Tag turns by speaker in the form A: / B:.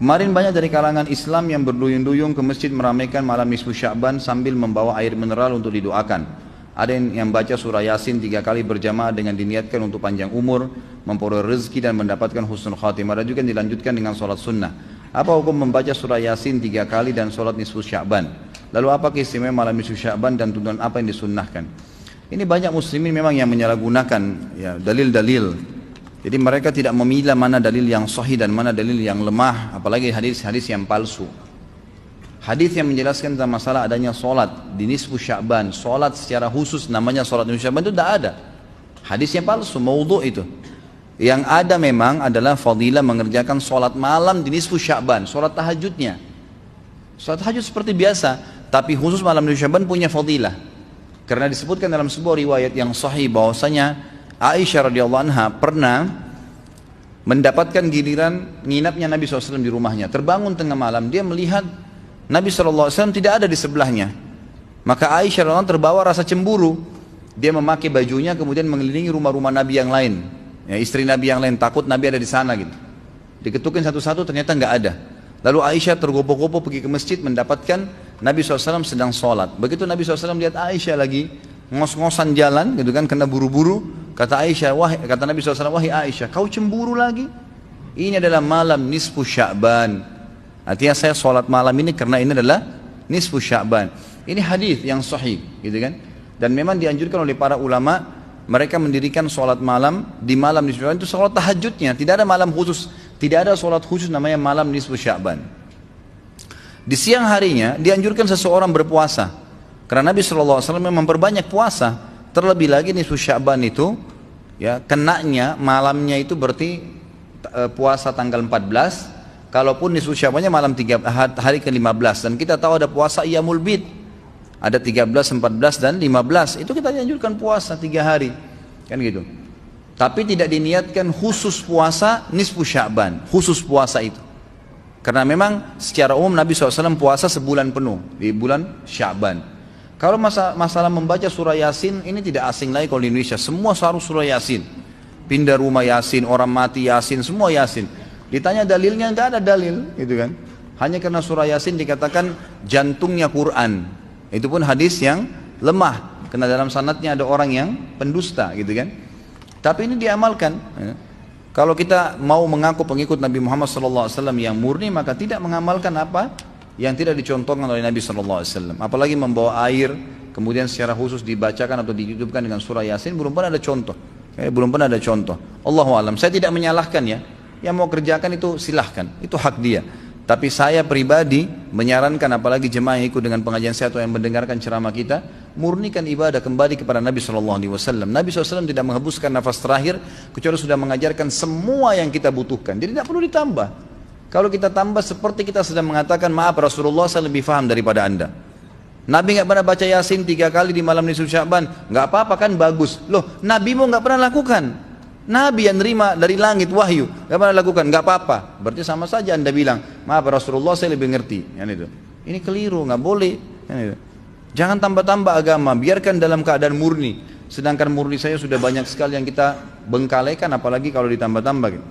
A: Kemarin banyak dari kalangan Islam yang berduyun-duyung ke masjid meramaikan malam nisfu Sya'ban sambil membawa air mineral untuk didoakan. Ada yang baca surah Yasin 3 kali berjamaah dengan diniatkan untuk panjang umur, memperoleh rezeki dan mendapatkan husnul khatimah. Ada juga yang dilanjutkan dengan sholat sunnah. Apa hukum membaca surah Yasin 3 kali dan sholat nisfu Sya'ban? Lalu apa keistimewaan malam nisfu Sya'ban dan tuntunan apa yang disunnahkan? Ini banyak muslimin memang yang menyalahgunakan ya, dalil-dalil. Jadi mereka tidak memilah mana dalil yang sahih dan mana dalil yang lemah, apalagi hadis-hadis yang palsu. Hadis yang menjelaskan tentang masalah adanya solat di nisfu Sya'ban, solat secara khusus namanya solat nisfu Sya'ban itu tidak ada. Hadisnya palsu, maudhu' itu. Yang ada memang adalah fadilah mengerjakan solat malam di nisfu Sya'ban, solat tahajudnya. Solat tahajud seperti biasa, tapi khusus malam nisfu Sya'ban punya fadilah. Karena disebutkan dalam sebuah riwayat yang sahih bahwasanya Aisyah radhiyallahu anha pernah mendapatkan giliran nginapnya Nabi SAW di rumahnya. Terbangun tengah malam, dia melihat Nabi SAW tidak ada di sebelahnya. Maka Aisyah radhiyallahu anha terbawa rasa cemburu. Dia memakai bajunya kemudian mengelilingi rumah-rumah Nabi yang lain. Ya, istri Nabi yang lain takut Nabi ada di sana gitu. Diketukin satu-satu ternyata nggak ada. Lalu Aisyah tergopoh-gopoh pergi ke masjid mendapatkan Nabi SAW sedang sholat. Begitu Nabi SAW lihat Aisyah lagi ngos-ngosan jalan gitu kan, kena buru-buru, kata Nabi SAW, wahai Aisyah, kau cemburu lagi? Ini adalah malam nisfu Sya'ban. Artinya saya sholat malam ini karena ini adalah nisfu Sya'ban. Ini hadis yang sahih gitu kan. Dan memang dianjurkan oleh para ulama, mereka mendirikan sholat malam di malam nisfu Sya'ban itu sholat tahajudnya, tidak ada malam khusus, tidak ada sholat khusus namanya malam nisfu Sya'ban. Di siang harinya dianjurkan seseorang berpuasa. Karena Nabi SAW memang memperbanyak puasa. Terlebih lagi nisfu Sya'ban itu ya, kenanya malamnya itu berarti puasa tanggal 14. Kalaupun nisfu Sya'bannya malam hari ke-15. Dan kita tahu ada puasa Iyamul Bid. Ada 13, 14 dan 15. Itu kita dianjurkan puasa 3 hari. Kan gitu. Tapi tidak diniatkan khusus puasa nisfu Sya'ban. Khusus puasa itu. Karena memang secara umum Nabi SAW puasa sebulan penuh. Di bulan Sya'ban. Kalau masalah membaca surah Yasin, ini tidak asing lagi kalau di Indonesia. Semua harus surah Yasin. Pindah rumah Yasin, orang mati Yasin, semua Yasin. Ditanya dalilnya, nggak ada dalil, gitu kan. Hanya karena surah Yasin dikatakan jantungnya Quran. Itu pun hadis yang lemah. Karena dalam sanadnya ada orang yang pendusta, gitu kan. Tapi ini diamalkan. Kalau kita mau mengaku pengikut Nabi Muhammad SAW yang murni, maka tidak mengamalkan apa yang tidak dicontohkan oleh Nabi SAW. Apalagi membawa air, kemudian secara khusus dibacakan atau dihidupkan dengan surah Yasin, belum pernah ada contoh. Belum pernah ada contoh. Allahu a'lam. Saya tidak menyalahkan ya. Yang mau kerjakan itu silahkan, itu hak dia. Tapi saya pribadi menyarankan, apalagi jemaah yang ikut dengan pengajian saya atau yang mendengarkan ceramah kita, murnikan ibadah kembali kepada Nabi SAW. Nabi SAW tidak menghembuskan nafas terakhir kecuali sudah mengajarkan semua yang kita butuhkan. Jadi tidak perlu ditambah. Kalau kita tambah seperti kita sedang mengatakan, maaf Rasulullah saya lebih faham daripada anda. Nabi nggak pernah baca Yasin 3 kali di malam nisfu Sya'ban, nggak apa-apa kan, bagus. Loh, Nabi mau nggak pernah lakukan. Nabi yang nerima dari langit wahyu nggak pernah lakukan, nggak apa-apa. Berarti sama saja anda bilang, maaf Rasulullah saya lebih ngerti. Ini keliru, nggak boleh. Jangan tambah-tambah agama, biarkan dalam keadaan murni. Sedangkan murni saya sudah banyak sekali yang kita bengkalekan, apalagi kalau ditambah-tambah. Gitu.